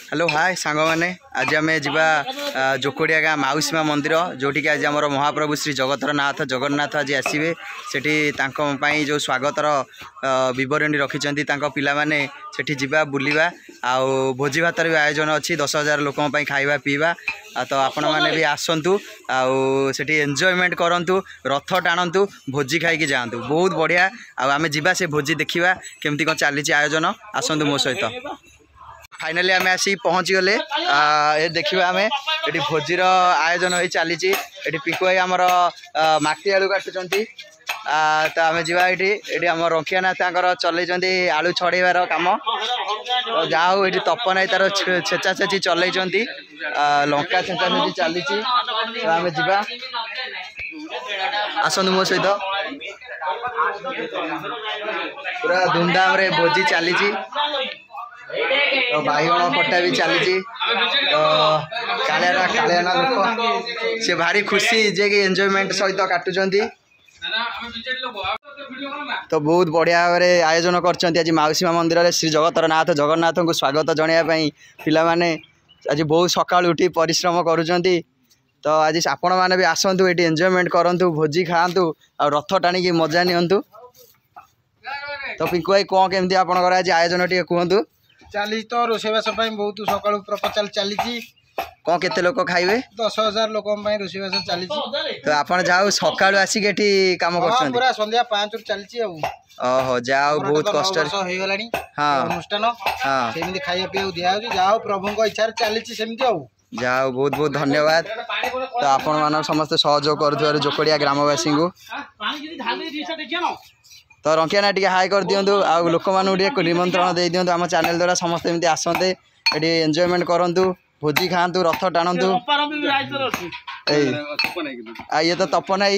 Hello hi सांग मैंने आज आम जा जोकोड़िया गाँ माउसीमा मंदिर जोटि आज आम महाप्रभु श्री जगतरनाथ जगन्नाथ आज आसवे से जो स्वागतर बरणी रखिंट पाने से जा बुलवा आउ भोजी भातर भी आयोजन अच्छी 10,000 लोक खाଇବା पीवा तो आपण मैंने भी आसतु आठ एंजॉयमेंट करूँ रथ टाणु भोजी खाई जातु बहुत बढ़िया आम जा से भोजी देखा केमती कौन चली आयोजन आसतु मो सहित फाइनाली आम आसी पहुँची गले ये देखा आम ये भोजीर आयोजन हो चली पिंकु भाई आमर माटी आलू काटुंट तो आम जा आम रंकियानाथ चल आलू छड़ेबार कम तो जहाँ हूँ ये तपन तार छेचा छेची चल लंका छेचा छेची चली तो आम जा आसतु मो सहित पूरा धूमधाम रे भोजी चली तो बाईगण पट्टा भी चली तो कालियाना लोक से भारी खुशी जे कि एंजॉयमेंट सहित काटुंट तो बहुत बढ़िया भाव में आयोजन कर माउसीमा मंदिर में श्री जगतरनाथ जगन्नाथ को स्वागत जनायापाई पिलाने आज बहुत सका उठी परिश्रम करुँच तो आज आपण मैंने भी आसतु ये एंजॉयमेंट करूँ भोजी खातु आ रथ टाणी मजा नियंतु तो पिंकु भाई कौन केमती आपंकर आज आयोजन टे कहतु चली तो रोषेबास बहुत सका प्रपोजाल चली कौन केते लोक खाइबे 10,000 लोक रोषेबास चली तो आप जाओ सका आसिक कम कर पूरा संध्या 5 रु चलती ओहो जाओ बहुत कष्ट अनुष्ठान सेमती खाଇବା पिया दिया जाओ प्रभु इच्छा चली जाओ बहुत बहुत धन्यवाद तो आपण मान समस्त सहयोग कर जोकोड़िया ग्रामवासी को तो रंकियाना टी हाई कर दिंतु आ लोक मान निमंत्रण दे दिंतु आम चैनल द्वारा समस्त एमती आसते ये एंजॉयमेंट करूँ भोजी खातु रथ टाणु ये तो तपन आई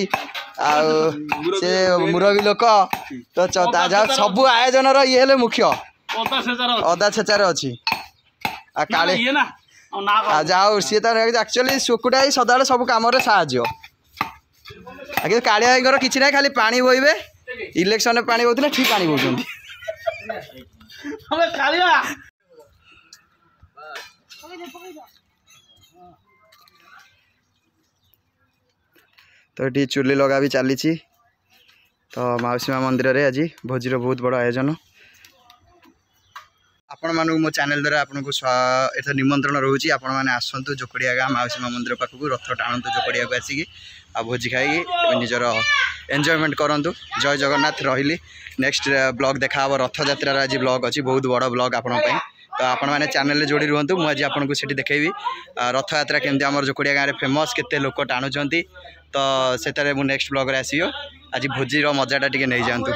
से मुरबी लोक तो सब आयोजन ये मुख्य अदा छेचार अच्छी काले जाओ सी तो एक्चुअली सुकुटा ही सदा सब कम साहय कालिया भाई किसी ना खाली पानी बोइबे इलेक्शन में पानी बोलते ठीक पानी बोलते तो ये चुली लगा भी चली तो माउसीमा मंदिर में आज भोजीर बहुत बड़ आयोजन आपण मानू मो चैनल द्वारा आपन को एथर निमंत्रण रोची आपण माने आसंतु जोकोड़िया गाँ माउसीमा मंदिर पाखक रथ टाणु जोकोड़िया को आसिक आ भोजी खाई निजर एंजॉयमेंट करूँ जय जगन्नाथ रही नेक्स्ट ब्लॉग देखा रथ यात्रा आज ब्लॉग अच्छी बहुत बड़ ब्लॉग आपण तो आपण मैंने चैनल जोड़ी रुहतु मुझे आपको सीठी देखी रथ यात्रा केमती आम जोकोड़िया गाँव में फेमस केते लोक टाणुंट तो से नेक्स्ट ब्लॉग आसो आज भोजीर मजाटा टी नहीं जातु।